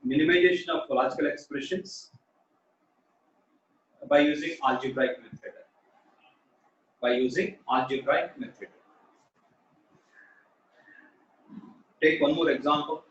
minimization of logical expressions by using algebraic method. By using algebraic method. Take one more example.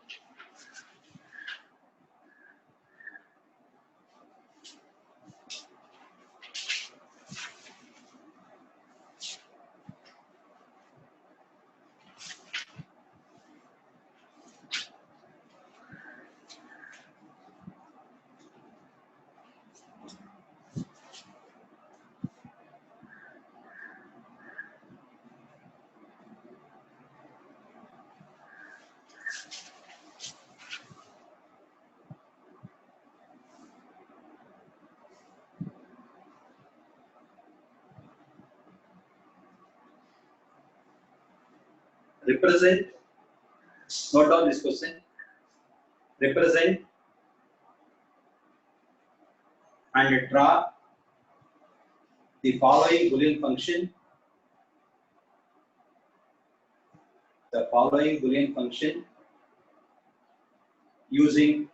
Represent, note down this question, represent and draw the following Boolean function, using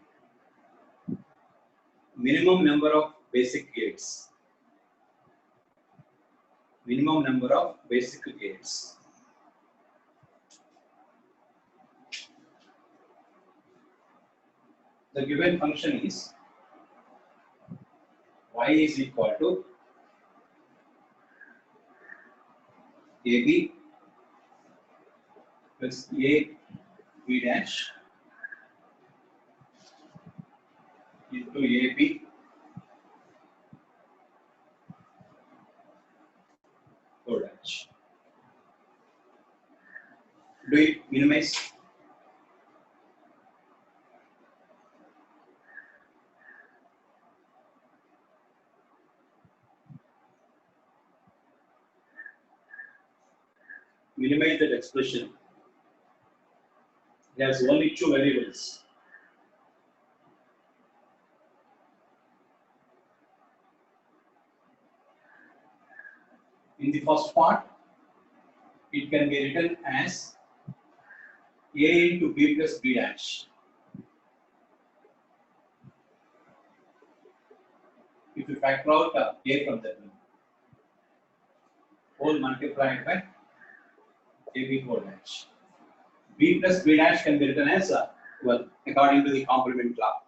minimum number of basic gates. Minimum number of basic gates. The given function is y is equal to AB plus AB dash into AB whole dash. Do it minimize. Minimize that expression. It has only two variables. In the first part, it can be written as A into B plus B dash. If you factor out A from that one, whole multiplied by AB whole dash. B plus B dash can be written as well, according to the complement law.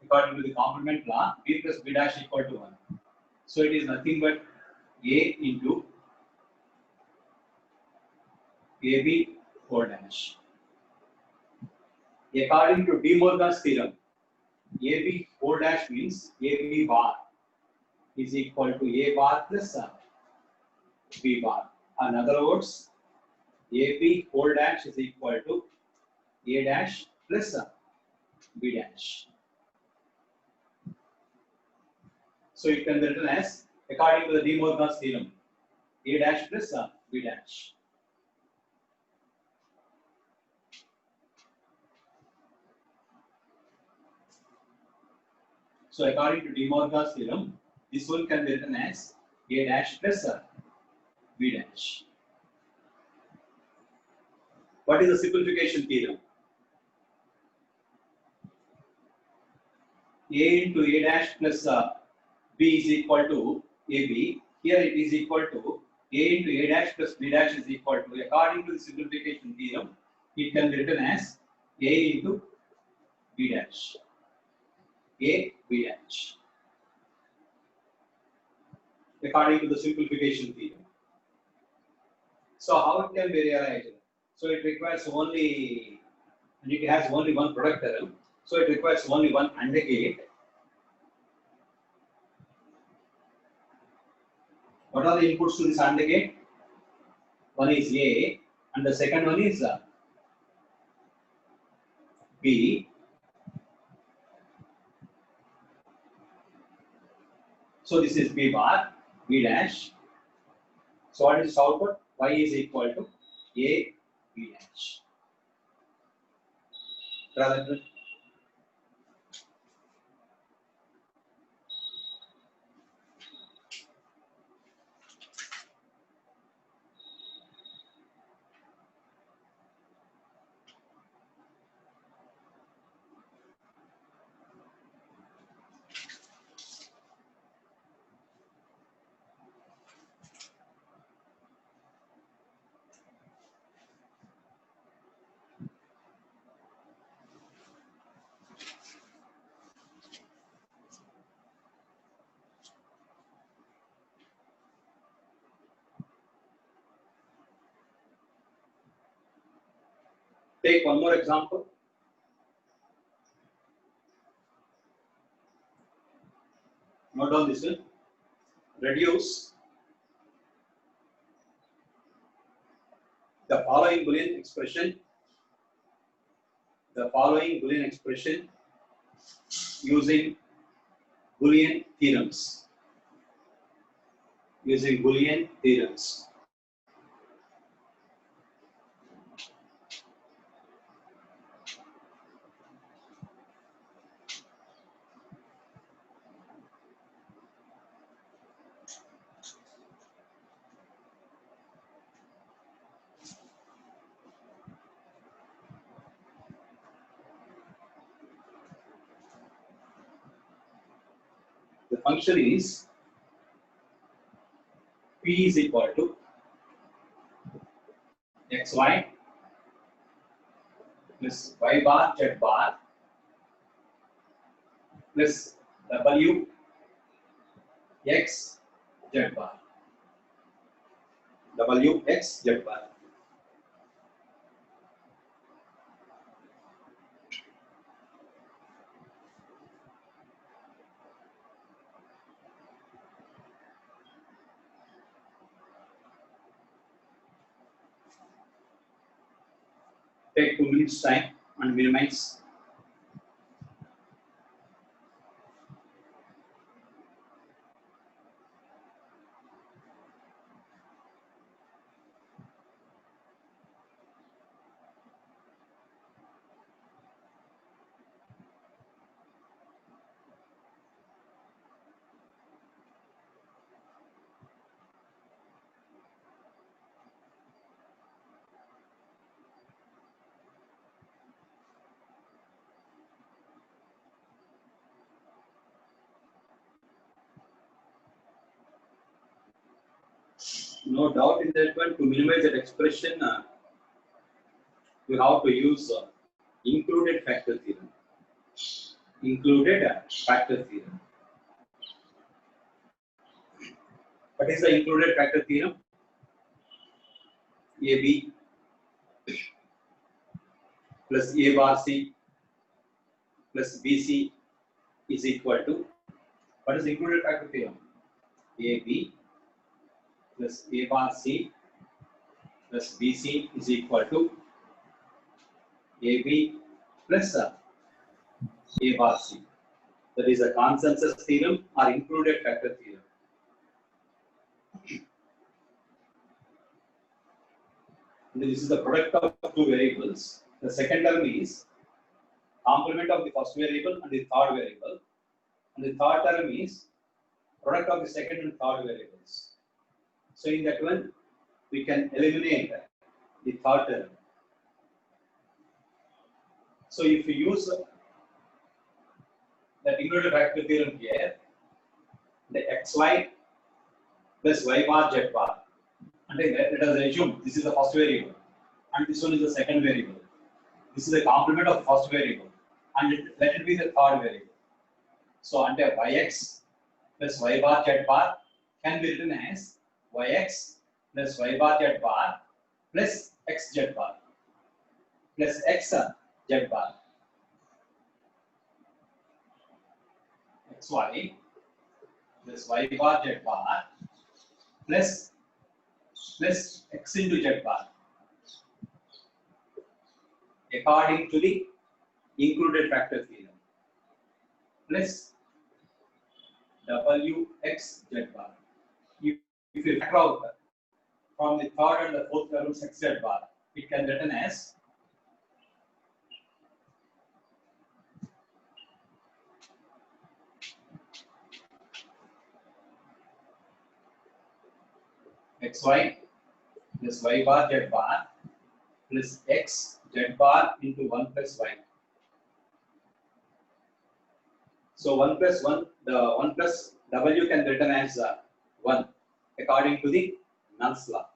According to the complement law, B plus B dash equal to 1. So it is nothing but A into AB whole dash. According to De Morgan's theorem, AB whole dash means AB bar is equal to A bar plus B bar. In other words, AB whole dash is equal to A dash plus B dash. So it can be written as, according to the De Morgan's theorem, A dash plus B dash. So according to De Morgan's theorem, this one can be written as A dash plus B dash. What is the simplification theorem? A into A dash plus B is equal to AB. Here it is equal to A into A dash plus B dash is equal to, according to the simplification theorem, it can be written as A into B dash. A, B dash. According to the simplification theorem. So how it can be realized? So it requires only, and it has only one product term. So it requires only one AND gate. What are the inputs to this AND gate? One is A, and the second one is B. So this is B bar, B dash. So what is output? Y is equal to A, B dash. Draw that. Take one more example. Note down this one. Reduce the following Boolean expression. The following Boolean expression using Boolean theorems. Using Boolean theorems. The function is P is equal to xy plus y bar z bar plus w x z bar. W x z bar. Take 2 minutes time and minimize. No doubt in that one, to minimize that expression, you have to use included factor theorem. Included factor theorem. What is the included factor theorem? AB plus A bar C plus BC is equal to, what is included factor theorem? AB plus A bar C plus BC is equal to AB plus A bar C. That is a consensus theorem or included factor theorem. And this is the product of two variables. The second term is complement of the first variable and the third variable. And the third term is product of the second and third variables. So in that one, we can eliminate the third term. So if you use the included factor theorem here, the xy plus y bar z bar, and let us assume this is the first variable and this one is the second variable. This is the complement of the first variable and let it be the third variable. So under yx plus y bar z bar can be written as yx plus y bar z bar plus x z bar plus x z bar. Xy plus y bar z bar plus x into z bar according to the included factor theorem plus wx z bar. If you factor out from the third and the fourth terms x z bar, it can be written as xy plus y bar z bar plus x z bar into 1 plus y. So 1 plus 1, the 1 plus w can be written as 1 according to the Null's law.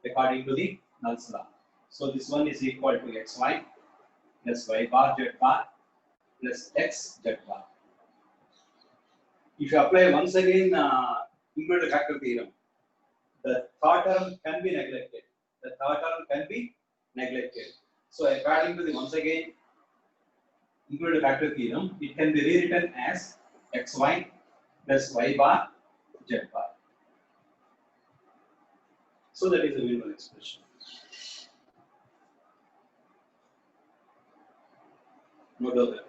According to the Null's law. So this one is equal to xy plus y bar z bar plus x z bar. If you apply once again included factor theorem, the third term can be neglected. The third term can be neglected. So according to the once again included factor theorem, it can be rewritten as xy plus y bar z bar. So that is the minimal expression. Note down that.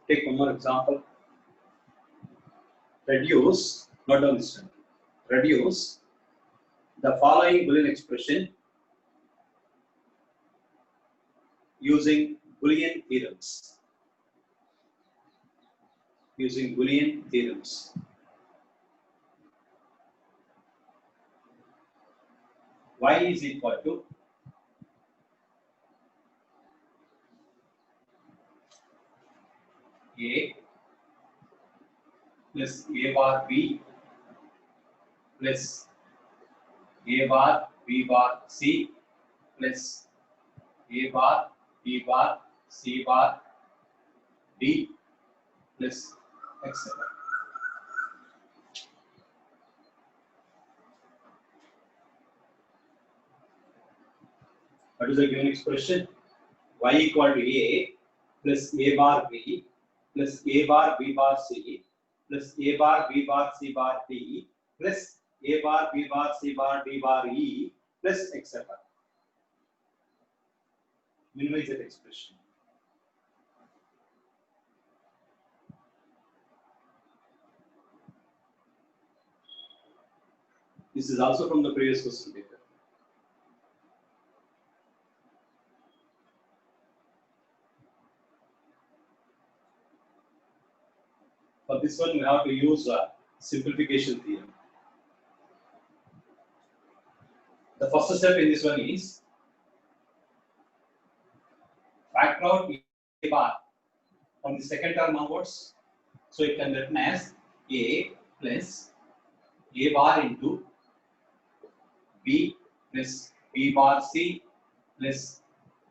Take one more example. Reduce, not on this one. Reduce the following Boolean expression using Boolean theorems. Using Boolean theorems. Y is equal to A plus A bar B plus A bar B bar C plus A bar B bar C bar D plus etc. What is the given expression? Y equal to A plus A bar B plus A bar B bar C plus A bar B bar C bar D plus A bar B bar C bar D bar E plus etc. Minimize that expression. This is also from the previous question paper. For this one, we have to use a simplification theorem. The first step in this one is factor out A bar from the second term onwards. So it can be written as A plus A bar into B plus B bar C plus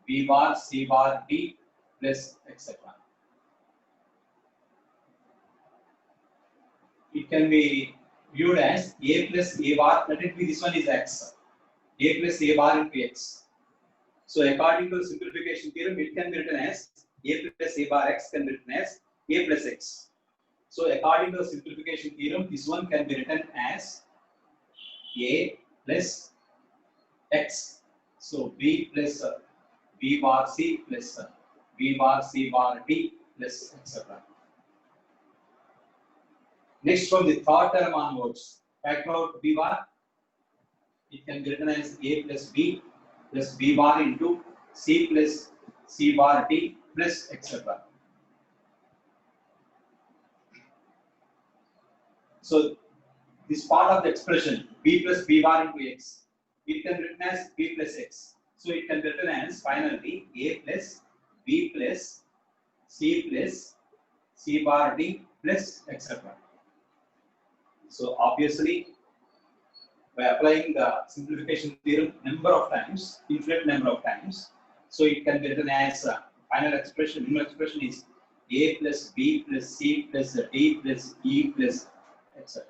B bar C bar D plus etc. It can be viewed as A plus A bar, let it be this one is X. A plus A bar into X. So according to the simplification theorem, it can be written as A plus A bar X can be written as A plus X. So according to the simplification theorem, this one can be written as A plus X. So B plus B bar C plus B bar C bar D plus etc. Next, from the third term onwards, factor out B bar. It can be written as A plus B bar into C plus C bar D plus etc. So this part of the expression B plus B bar into X, it can be written as B plus X. So it can be written as finally A plus B plus C bar D plus etc. So obviously, by applying the simplification theorem number of times, infinite number of times, so it can be written as final expression is A plus B plus C plus D plus E plus etc.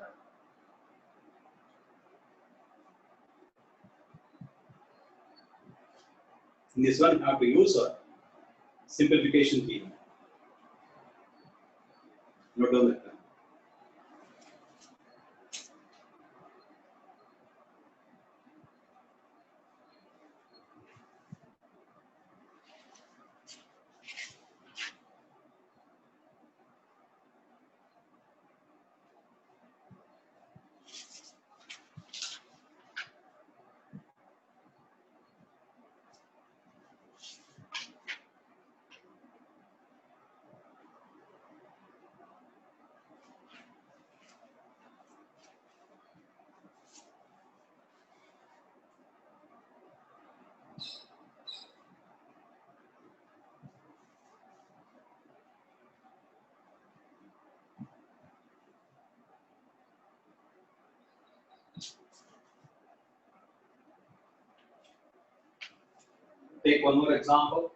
In this one, you have to use a simplification theorem. Note down that. Take one more example.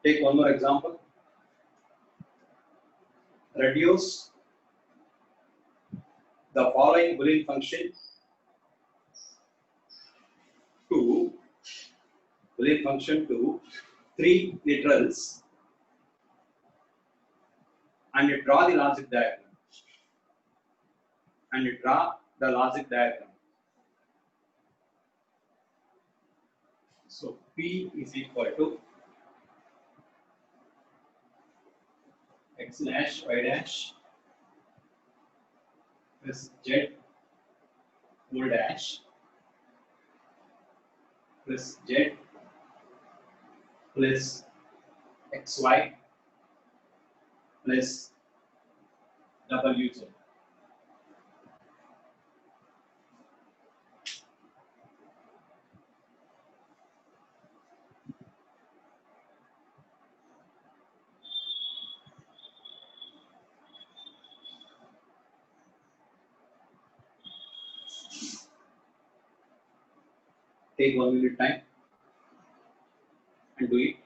Take one more example. Reduce the following Boolean function to three literals and draw the logic diagram. So P is equal to x dash y dash plus z whole dash plus z plus xy plus wz. Take 1 minute time and do it.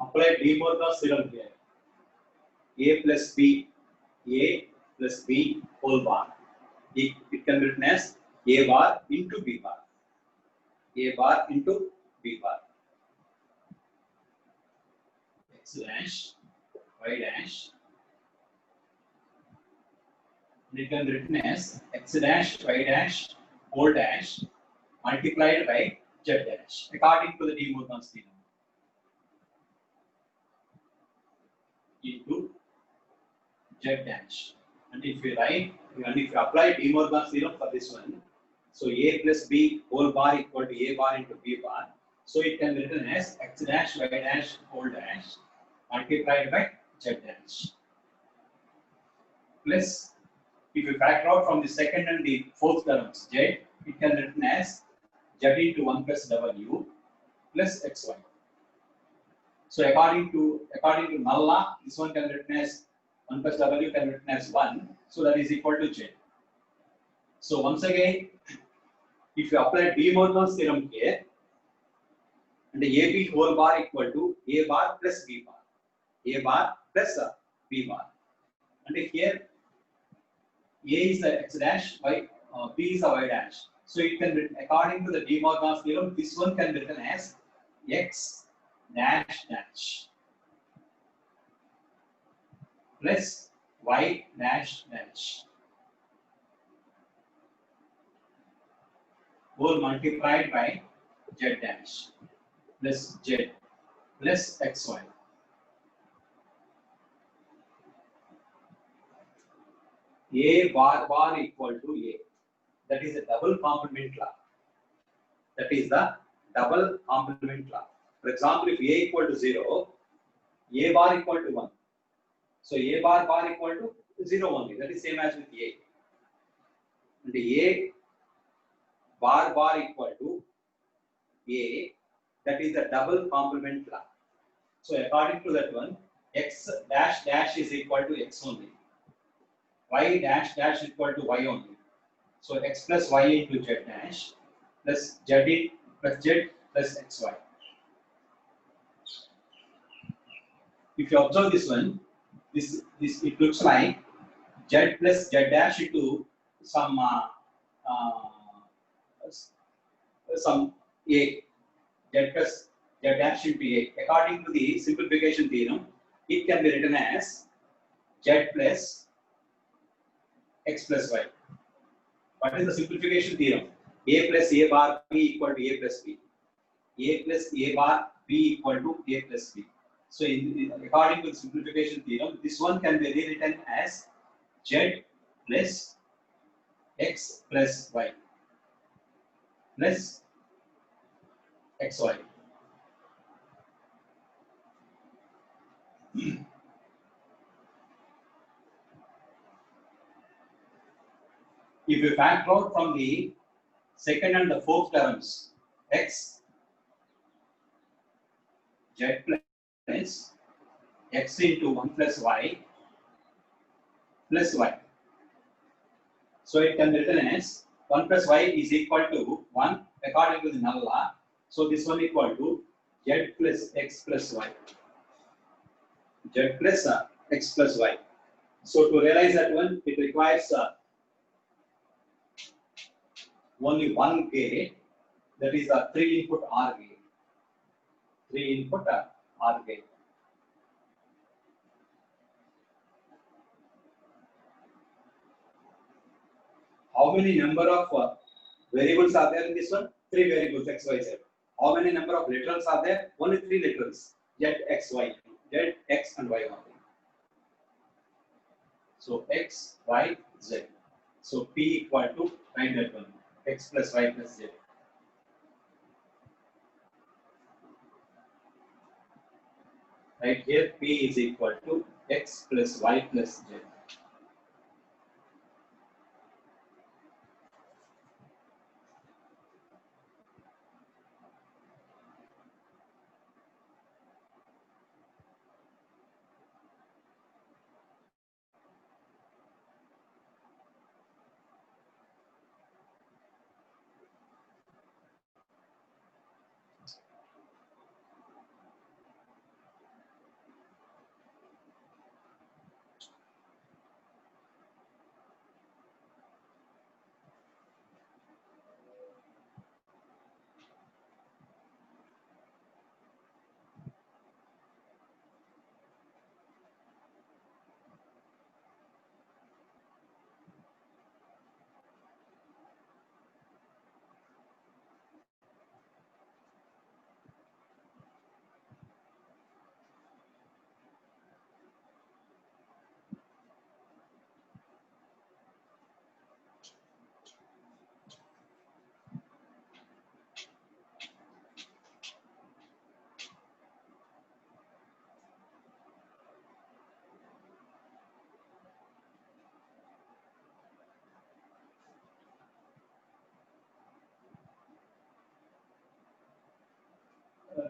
Apply De Morgan's theorem here. A plus B whole bar. It can be written as A bar into B bar. A bar into B bar. X dash, Y dash. And it can be written as X dash, Y dash, whole dash multiplied by Z dash according to the De Morgan's theorem. Into Z dash. And if you apply De Morgan's theorem for this one, so A plus B whole bar equal to A bar into B bar. So it can be written as X dash, Y dash, whole dash multiplied by Z dash. Plus, if you factor out from the second and the fourth terms Z, it can be written as Z into 1 plus W plus XY. So according to null law, this one can be written as 1 plus W can be written as 1. So that is equal to Z. So once again, if you apply De Morgan's theorem here, and the AB whole bar equal to A bar plus B bar. A bar plus B bar. And here A is the X dash, B is the Y dash. So it can be, according to the De Morgan's theorem, this one can be written as X dash dash plus Y dash dash whole multiplied by Z dash plus Z plus XY. A bar bar equal to A. That is a double complement law. For example, if A equal to 0, A bar equal to 1. So A bar equal to 0 only. That is same as with A. And A bar equal to A. That is the double complement law. So according to that one, X dash dash is equal to X only. Y dash dash equal to Y only. So X plus Y into Z dash plus Z plus XY. if you observe this one, this it looks like z plus z dash into some some a, z plus z dash into a. According to the simplification theorem, it can be written as z plus x plus y. What is the simplification theorem? A plus a bar b equal to a plus b. A plus a bar b equal to a plus b. So, according to the simplification theorem, this one can be rewritten as z plus x plus y plus xy. If you factor out from the second and the fourth terms, x z plus x into 1 plus y plus y. So it can be written as 1 plus y is equal to 1 according to the null law. So this one equal to z plus x plus y. Z plus x plus y. So to realize that one, it requires only one gate, that is a 3-input OR gate. 3-input OR gate. How many number of variables are there in this one? 3 variables x, y, z. How many number of literals are there? Only 3 literals. Z, x, y. Z, x and y only. So x, y, z. So p equal to, find that one, x plus y plus z. Right here, p is equal to x plus y plus z.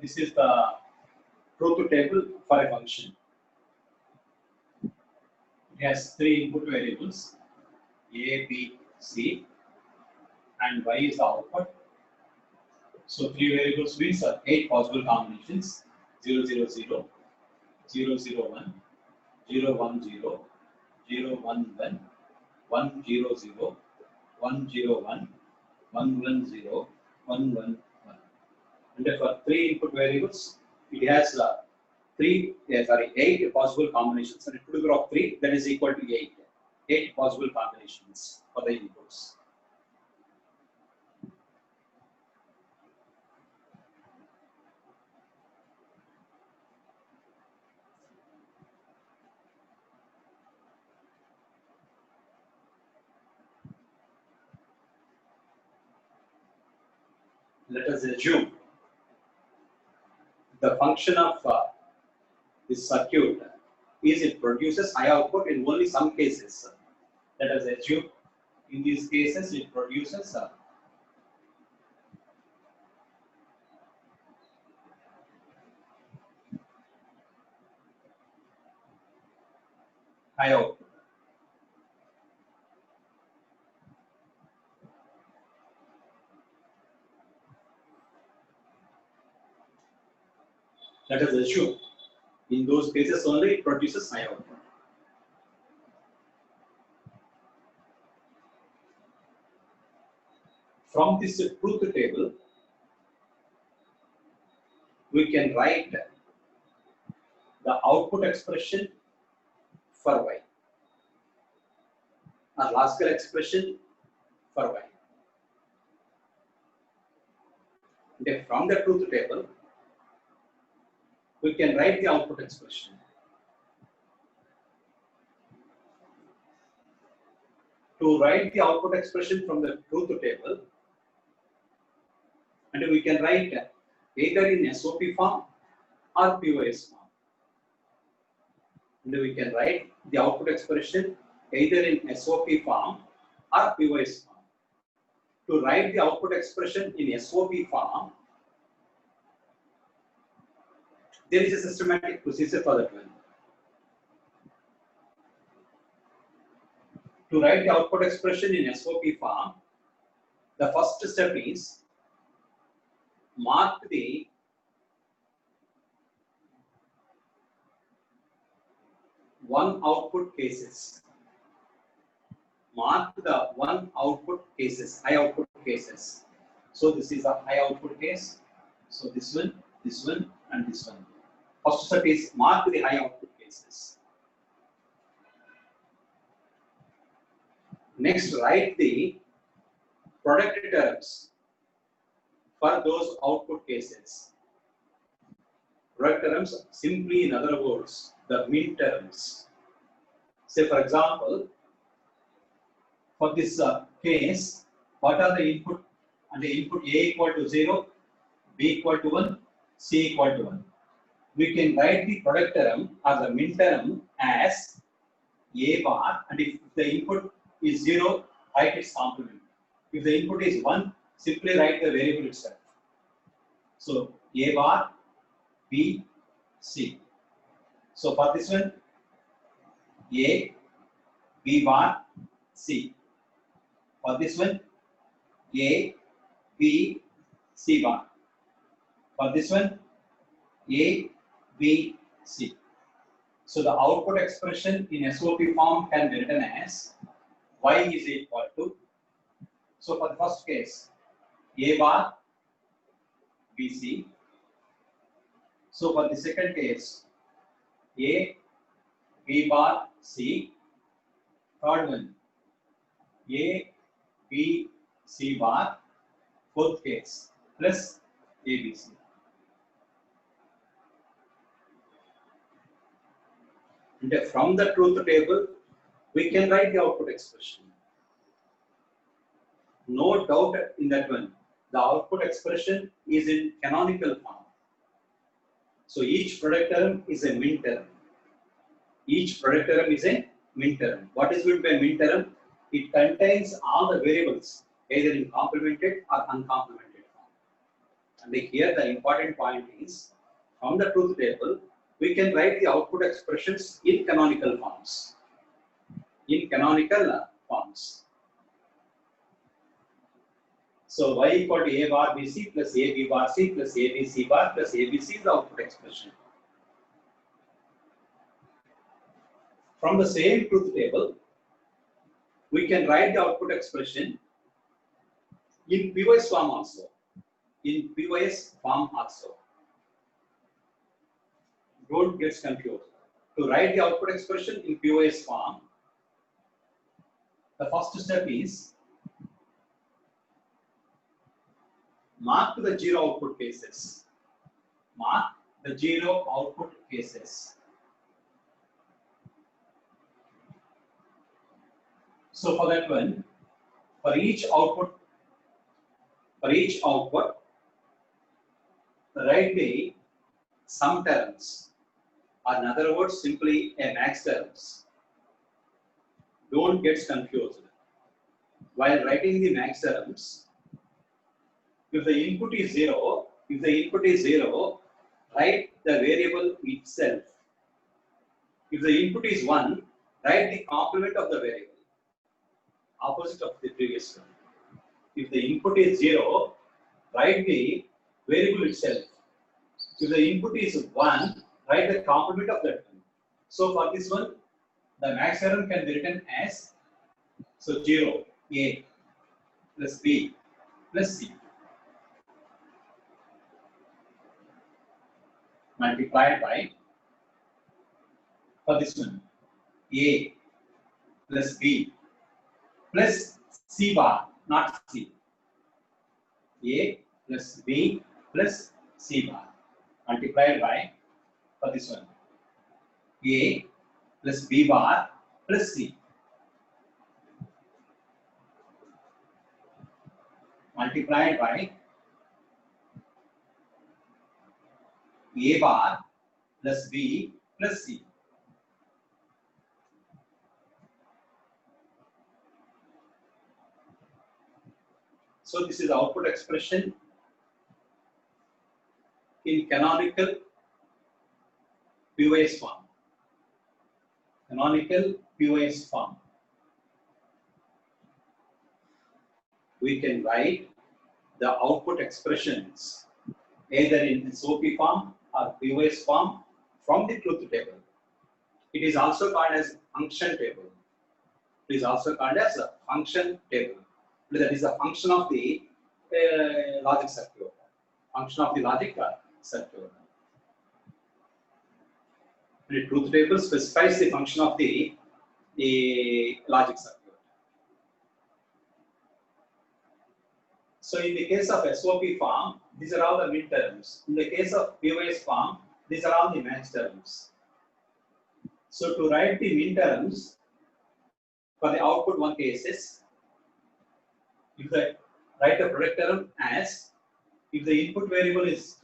This is the truth table for a function. It has 3 input variables, a, b, c, and y is the output. So 3 variables means 8 possible combinations: 0, 0, 0, 0, 0, 1, 0, 1, 0, 0, 1, 1, 1, 0, 0, 1, 0, 1, 1, 1, 0, 1, 1, 1. And for 3 input variables, it has 8 possible combinations. And a figure of 3, that is equal to 8. 8 possible combinations for the inputs. Let us assume the function of this circuit is it produces high output in only some cases. Let us assume in these cases it produces high output. Let us assume In those cases only it produces high output. From this truth table, we can write the output expression for y, or Laskar expression for y. And from the truth table, we can write the output expression. To write the output expression from the truth table, and we can write either in SOP form or POS form. And we can write the output expression either in SOP form or POS form. To write the output expression in SOP form, there is a systematic procedure for that one. To write the output expression in SOP form, the first step is mark the one output cases. Mark the one output cases, high output cases. So this is a high output case. So this one, and this one. First step is mark the high output cases. Next, write the product terms for those output cases. Product terms, simply in other words, the min terms. Say for example, for this case, what are the input? And the input A equal to 0, B equal to 1, C equal to 1. We can write the product term or the min term as A bar, and if the input is 0, write its complement. If the input is 1, simply write the variable itself. So A bar, B, C. So for this one, A, B bar, C. For this one, A, B, C bar. For this one, A, B, C. So the output expression in SOP form can be written as y is equal to, so for the first case, A bar, B, C. So for the second case, A, B bar, C. Third one, A, B, C bar. Fourth case, plus A, B, C. And from the truth table, we can write the output expression. No doubt in that one. The output expression is in canonical form. So each product term is a min term. Each product term is a min term. What is meant by min term? It contains all the variables, either in complemented or uncomplemented form. And here the important point is, from the truth table, we can write the output expressions in canonical forms. In canonical forms. So y equal to A bar B C plus A B bar C plus A B C bar plus A B C is the output expression. From the same truth table, we can write the output expression in POS form also. In POS form also. Don't get confused. To write the output expression in POS form, the first step is mark the 0 output cases. Mark the 0 output cases. So for that one, for each output, write the sum terms, or in other words, simply a max terms. Don't get confused. While writing the max terms, if the input is 0, write the variable itself. If the input is 1, write the complement of the variable. Opposite of the previous one. If the input is 0, write the variable itself. If the input is 1, write the complement of that one. So for this one, the max theorem can be written as, so 0, A plus B plus C multiplied by, for this one, A plus B plus C bar, not C. A plus B plus C bar multiplied by, for this one, A plus B bar plus C multiplied by A bar plus B plus C. So this is the output expression in canonical POS form. Canonical POS form. We can write the output expressions either in SOP form or POS form from the truth table. It is also called as function table. It is also called as a function table. That is a function of the logic circuit. Function of the logic circuit. The truth table specifies the function of the logic circuit. So in the case of SOP form, these are all the min terms. In the case of POS form, these are all the max terms. So to write the min terms for the output one cases, if I write the product term as, if the input variable is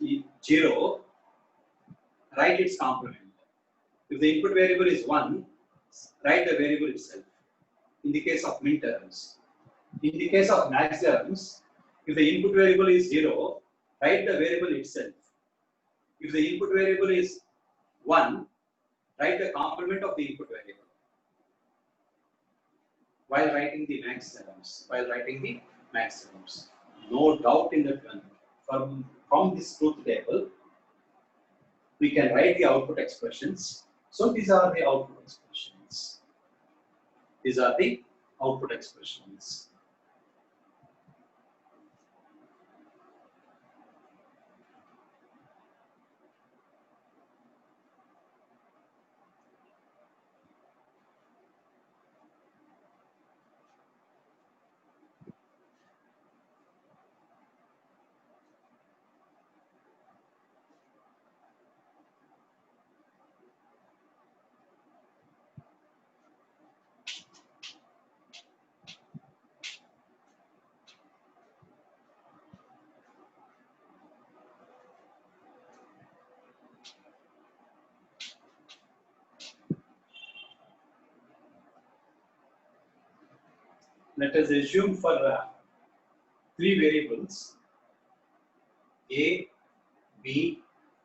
0, write its complement. If the input variable is 1, write the variable itself. In the case of min terms. In the case of max terms, if the input variable is 0, write the variable itself. If the input variable is 1, write the complement of the input variable. While writing the max terms. No doubt in that one. From this truth table, we can write the output expressions. So these are the output expressions. Let us assume for 3 variables, A, B,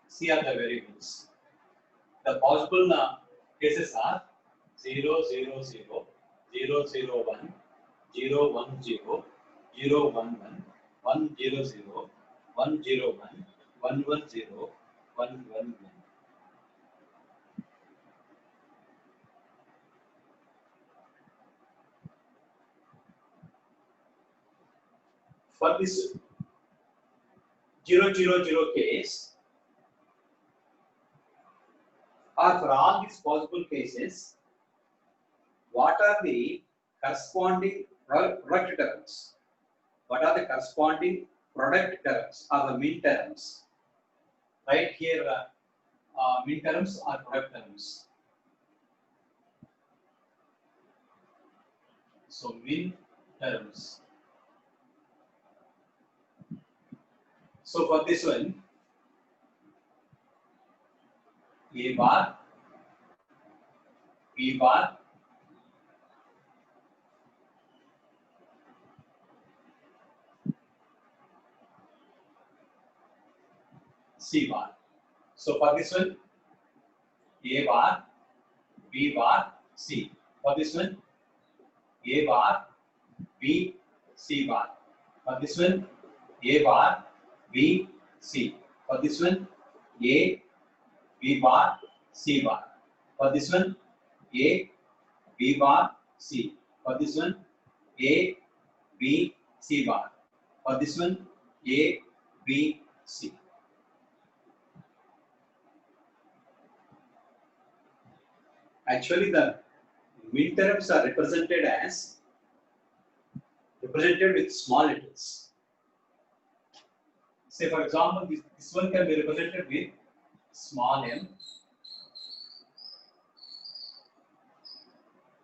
C are the variables. The possible cases are 0, 0, 0, 0, 0, 1, 0, 1, 0, 0, 1, 1, 1, 0, 0, 1, 0, 1, 1, 1, 0, 1, 1, 1. For this 0, 0, 0 case, or for all these possible cases, what are the corresponding product terms? What are the corresponding product terms or the min terms? Right here, min terms or product terms. So min terms. So for this one, A bar, B bar, C bar. So for this one, A bar, B bar, C. For this one, A bar, B, C bar. For this one, A bar, B, C. For this one, A, B bar, C bar. For this one, A, B bar, C. For this one, A, B, C bar. For this one, A, B, C. Actually, the minterms are represented with small letters. Say, for example, this one can be represented with small m.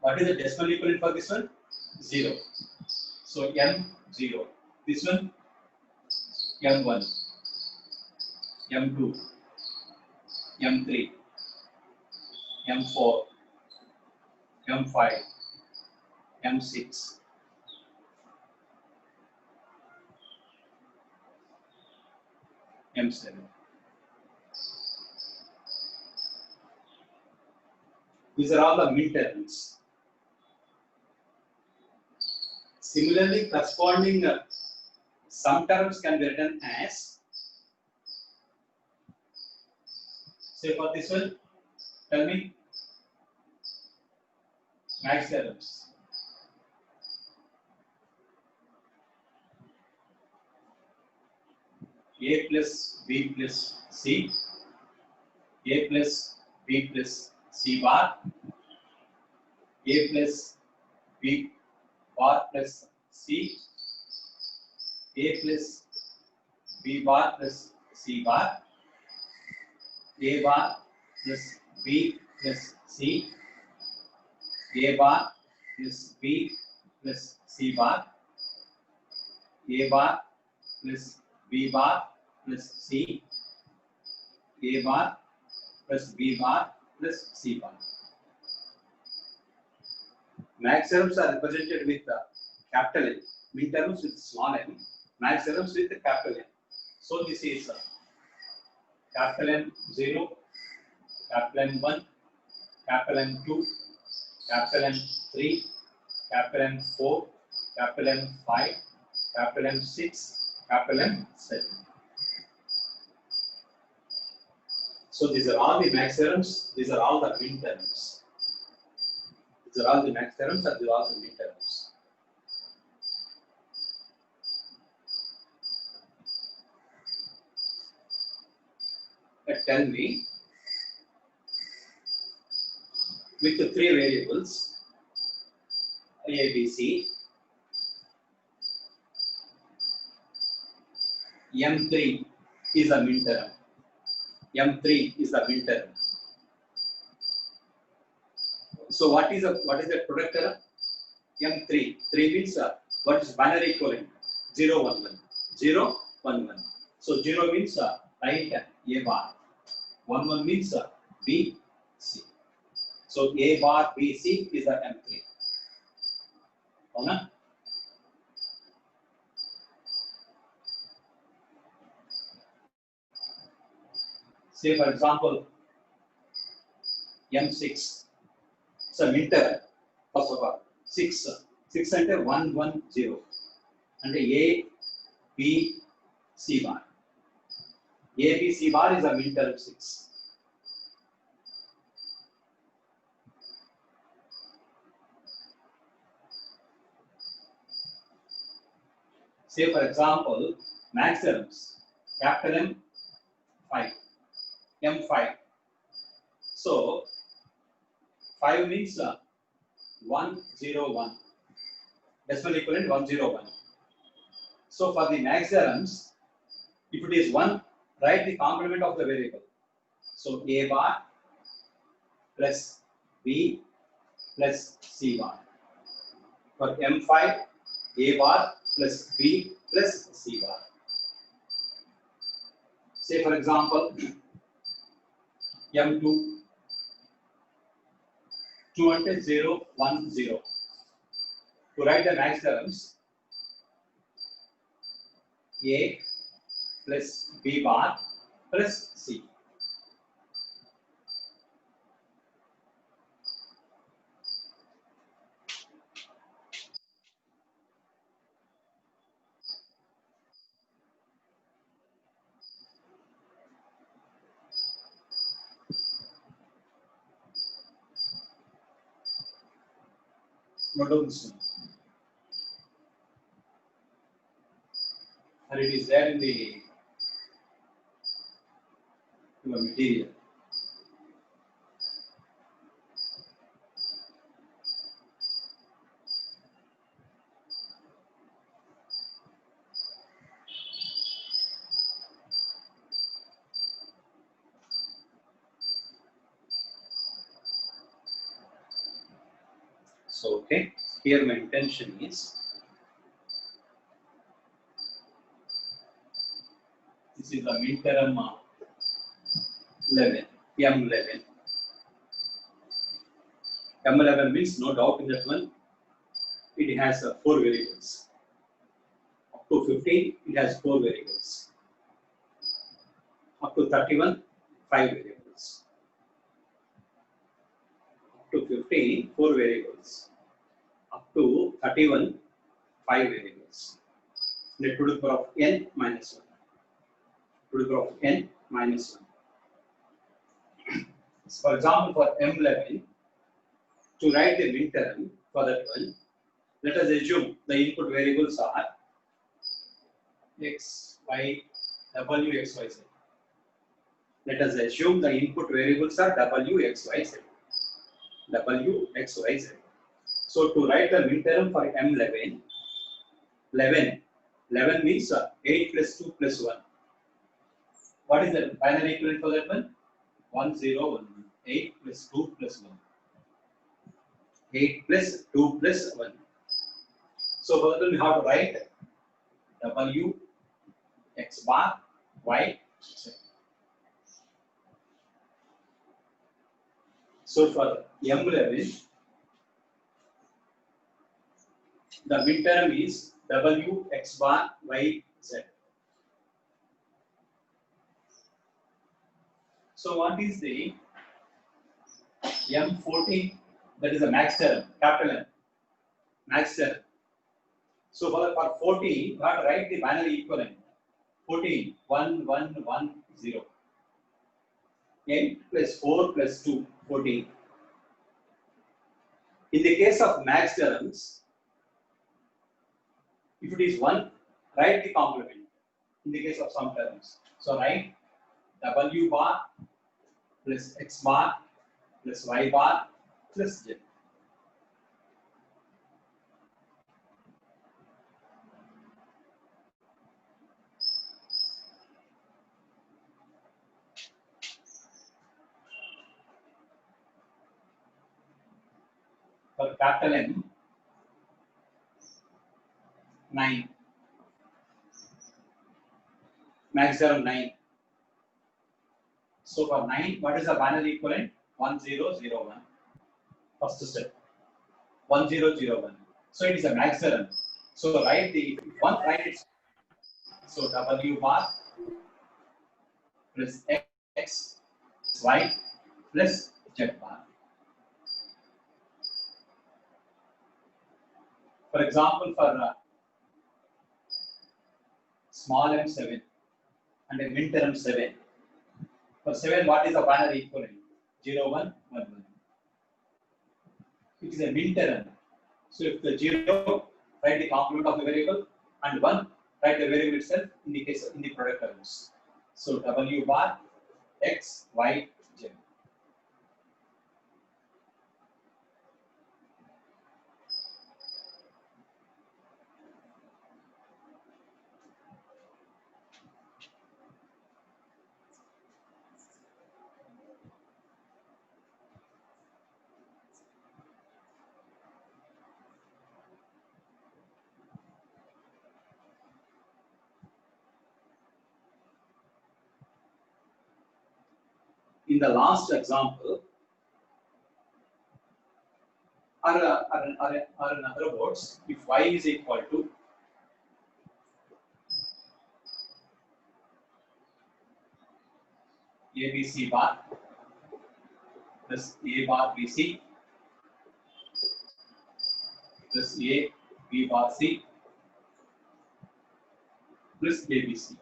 What is the decimal equivalent for this one? 0. So M0. This one M1, M2, M3, M4, M5, M6. M7. These are all the midterms. Similarly, corresponding some terms can be written as, say for this one, tell me, max terms. A plus B plus C, A plus B plus C bar, A plus B bar plus C, A plus B bar plus C bar, A bar plus B plus C, A bar plus B plus C bar, A bar plus B bar plus C, A bar plus B bar plus C bar. Max terms are represented with capital N, min terms with small m, max terms with capital N. So this is capital N0, capital N1, capital N2, capital N3, capital N4, capital N5, capital N6, capital N7. So these are all the max terms, these are all the min terms. These are all the max terms and these are all the min terms. Tell me, with the three variables, A, B, C, M3 is a min term. M3 is the min term. So what is the product term? M3. 3 means what is binary equivalent? 0, 1, 1. 0, 1, 1. So 0 means right A bar. 1, 1 means B, C. So A bar, B, C is the M3. Right? Say for example, M6. It's a min term. First of all, 6. 6 and 1, 1, 0. And A, B, C bar. A, B, C bar is a min term 6. Say for example, max terms, capital M 5, M5. So 5 means 101. Decimal equivalent 101. So for the max terms, if it is 1, write the complement of the variable. So A bar plus B plus C bar. For M5, A bar plus B plus C bar. Say for example, M2, 2 and 0, 1, 0. To write the max terms, A plus B bar plus C. Note down this one. And it is there in the your material. So, okay, here my intention is this is the midterm 11, M11. M11 means no doubt in that one, it has 4 variables. Up to 15, it has 4 variables. Up to 31, 5 variables. Up to 15, 4 variables. Up to 31, 5 variables. Let to the power of n minus 1. To the power of n minus 1. So for example, for M11, to write the midterm for that one, let us assume the input variables are x, y, w, x, y, z. Let us assume the input variables are w, x, y, z. W, x, y, z. So to write the midterm for M11, 11 means 8 plus 2 plus 1. What is the binary equivalent for that one? 1, 0, 1. 8 plus 2 plus 1. 8 plus 2 plus 1. So for that one we have to write W, x bar, y, z. So for M11, the midterm is W, x bar, y, z. So what is the M14? That is a max term, capital M, max term. So for 14, you have to write the binary equivalent. 14, 1, 1, 1, 0. 8 plus 4 plus 2, 14. In the case of max terms, if it is 1, write the complement. In the case of some terms. So write W bar plus x bar plus y bar plus z. For capital M, 9. Max term 9. So for 9, what is the binary equivalent? 1, 0, 0, 1. First step. 1, 0, 0, 1. So it is a max term. So write the one, write it. So W bar plus x y plus z bar. For example, for small m7 and a midterm 7. For 7, what is the binary equivalent? 0, 1, 1, 1. It is a midterm. So if the 0, write the complement of the variable, and 1, write the variable itself in the case of, in the product terms. So W bar x, y, z. In the last example, or in other words, if y is equal to ABC bar plus A bar BC plus A B bar C plus ABC.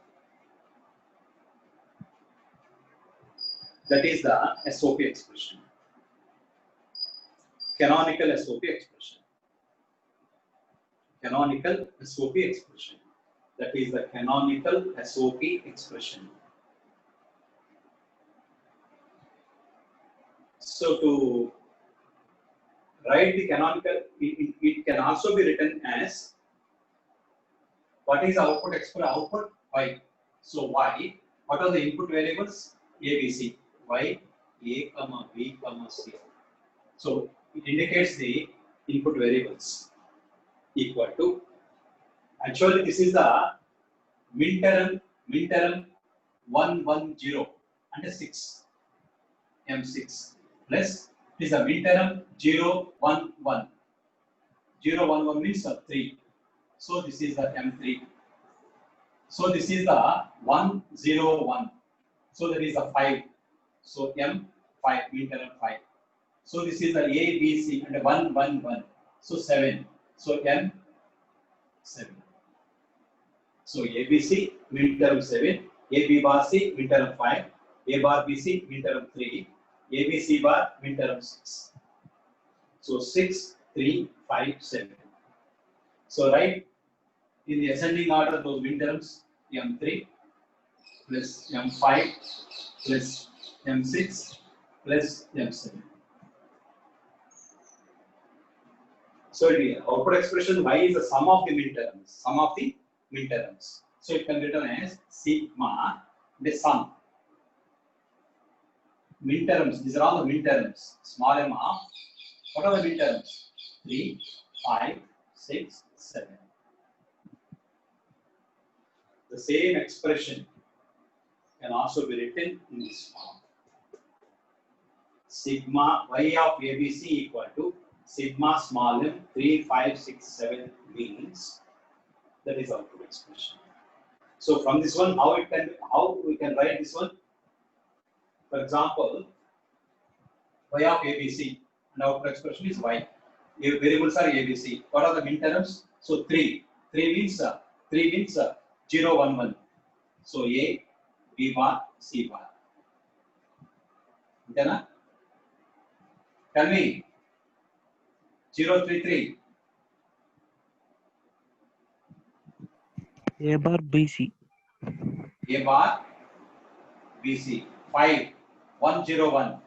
That is the SOP expression. Canonical SOP expression. canonical SOP expression. That is the canonical SOP expression. So to write the canonical, it can also be written as, what is the output expression? Output y. So y, what are the input variables? A, B, C. Y, A, comma, B, comma, C. So it indicates the input variables equal to, actually this is the min-term 110 and 6 M6 plus this is a min-term 011. 011 means 3. So this is the M3. So this is the 101. So that is the 5. So M5, min-term 5. So this is the A, B, C and 111. So 7. So M7. So ABC, min-term 7. AB bar C, min-term 5. A bar BC, min-term 3. ABC bar, min-term 6. So 6, 3, 5, 7. So write in the ascending order those min-terms, M3 plus M5 plus M6 plus M7. So the output expression y is the sum of the min-terms. So it can be written as sigma, the sum. Min-terms, these are all the min-terms. Small m of, what are the min-terms? 3, 5, 6, 7. The same expression can also be written in this form. Sigma y of ABC equal to sigma small m 3, 5, 6, 7 means that is output expression. So from this one, how we can write this one? For example, y of ABC and output expression is y. Variables are ABC. What are the min-terms? So 3. 3 means 0, 1, 1. So A, B bar, C bar. Okay? Tell me. 0, 3, 3. A bar BC. A bar, BC. 5, 1, 0, 1.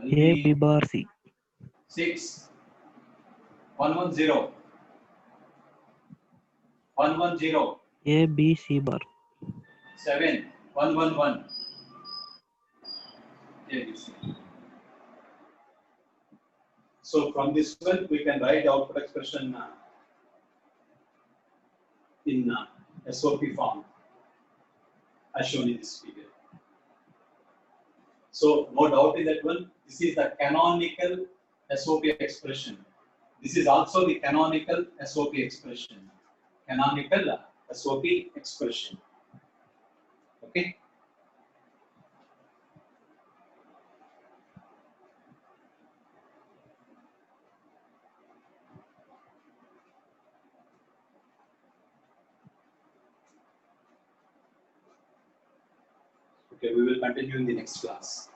A B bar C. 6, 1, 1, 0. 1, 1, 0. A B C bar. 7, 1, 1, 1. ABC. So from this one, we can write the output expression in SOP form, as shown in this figure. So no doubt in that one. This is the canonical SOP expression. This is also the canonical SOP expression. Canonical SOP expression. Okay. Okay, we will continue in the next class.